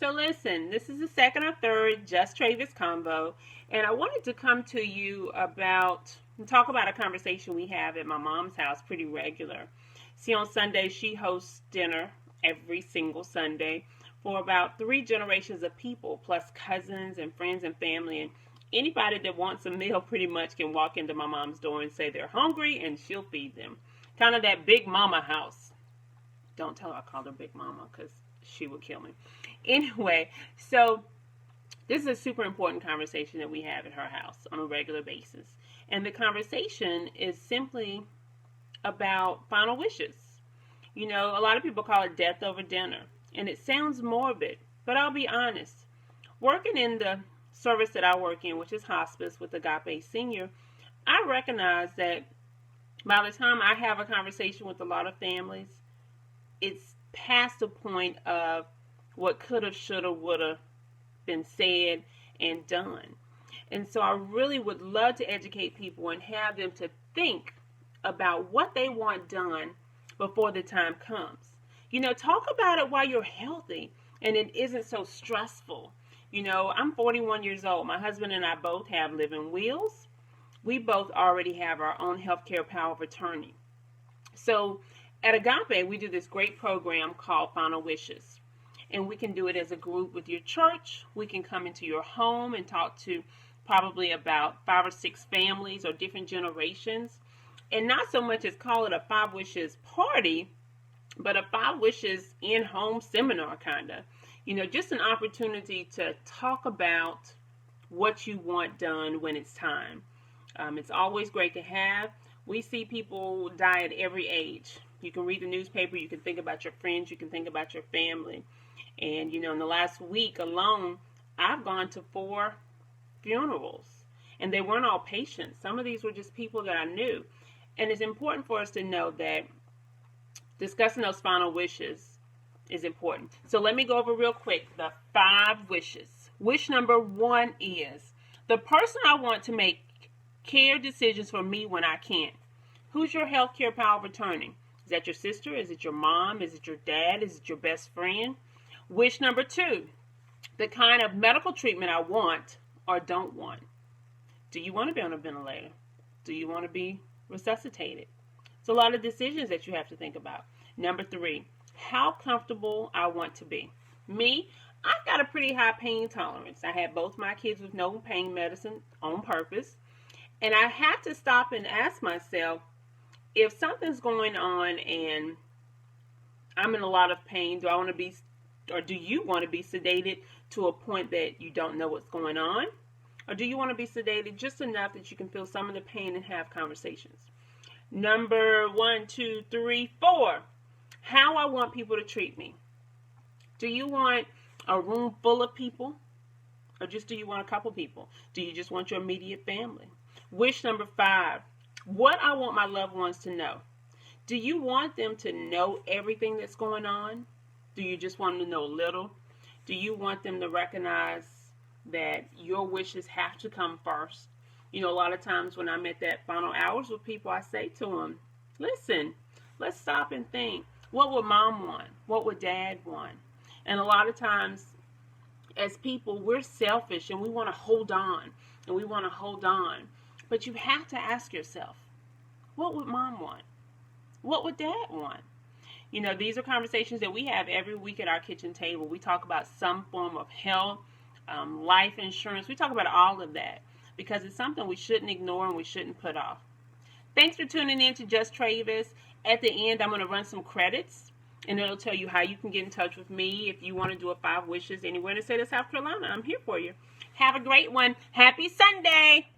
So listen, this is the second or third Just Travis combo, and I wanted to come to you about and talk about a conversation we have at my mom's house pretty regular. See, on Sunday she hosts dinner every single Sunday for about three generations of people, plus cousins and friends and family, and anybody that wants a meal pretty much can walk into my mom's door and say they're hungry, and she'll feed them. Kind of that big mama house. Don't tell her I called her Big Mama because she would kill me. Anyway, so this is a super important conversation that we have at her house on a regular basis. And the conversation is simply about final wishes. You know, a lot of people call it death over dinner. And it sounds morbid, but I'll be honest. Working in the service that I work in, which is hospice with Agape Senior, I recognize that by the time I have a conversation with a lot of families, it's past the point of what could have, should have, would have been said and done. And so I really would love to educate people and have them to think about what they want done before the time comes. You know, talk about it while you're healthy and it isn't so stressful. You know, I'm 41 years old. My husband and I both have living wills. We both already have our own healthcare power of attorney. So at Agape, we do this great program called Final Wishes. And we can do it as a group with your church. We can come into your home and talk to probably about 5 or 6 families or different generations. And not so much as call it a 5 Wishes party, but a 5 Wishes in-home seminar kind of. You know, just an opportunity to talk about what you want done when it's time. It's always great to have. We see people die at every age. You can read the newspaper, you can think about your friends, you can think about your family. And, you know, in the last week alone, I've gone to 4 funerals. And they weren't all patients. Some of these were just people that I knew. And it's important for us to know that discussing those final wishes is important. So let me go over real quick the 5 wishes. Wish number 1 is the person I want to make care decisions for me when I can't. Who's your healthcare power of attorney? Is that your sister? Is it your mom? Is it your dad? Is it your best friend? Wish number 2, the kind of medical treatment I want or don't want. Do you want to be on a ventilator? Do you want to be resuscitated? It's a lot of decisions that you have to think about. Number 3, how comfortable I want to be. Me, I've got a pretty high pain tolerance. I had both my kids with no pain medicine on purpose. And I have to stop and ask myself, if something's going on and I'm in a lot of pain, do I want to be, or do you want to be sedated to a point that you don't know what's going on? Or do you want to be sedated just enough that you can feel some of the pain and have conversations? Number 1, 2, 3, 4, how I want people to treat me. Do you want a room full of people? Or just do you want a couple people? Do you just want your immediate family? Wish number 5, what I want my loved ones to know. Do you want them to know everything that's going on? Do you just want them to know a little? Do you want them to recognize that your wishes have to come first? You know, a lot of times when I'm at that final hours with people, I say to them, listen, let's stop and think. What would mom want? What would dad want? And a lot of times as people, we're selfish and we want to hold on and we want to hold on. But you have to ask yourself, what would mom want? What would dad want? You know, these are conversations that we have every week at our kitchen table. We talk about some form of health, life insurance. We talk about all of that because it's something we shouldn't ignore and we shouldn't put off. Thanks for tuning in to Just Travis. At the end, I'm going to run some credits, and it'll tell you how you can get in touch with me if you want to do a 5 Wishes anywhere in the state of South Carolina. I'm here for you. Have a great one. Happy Sunday.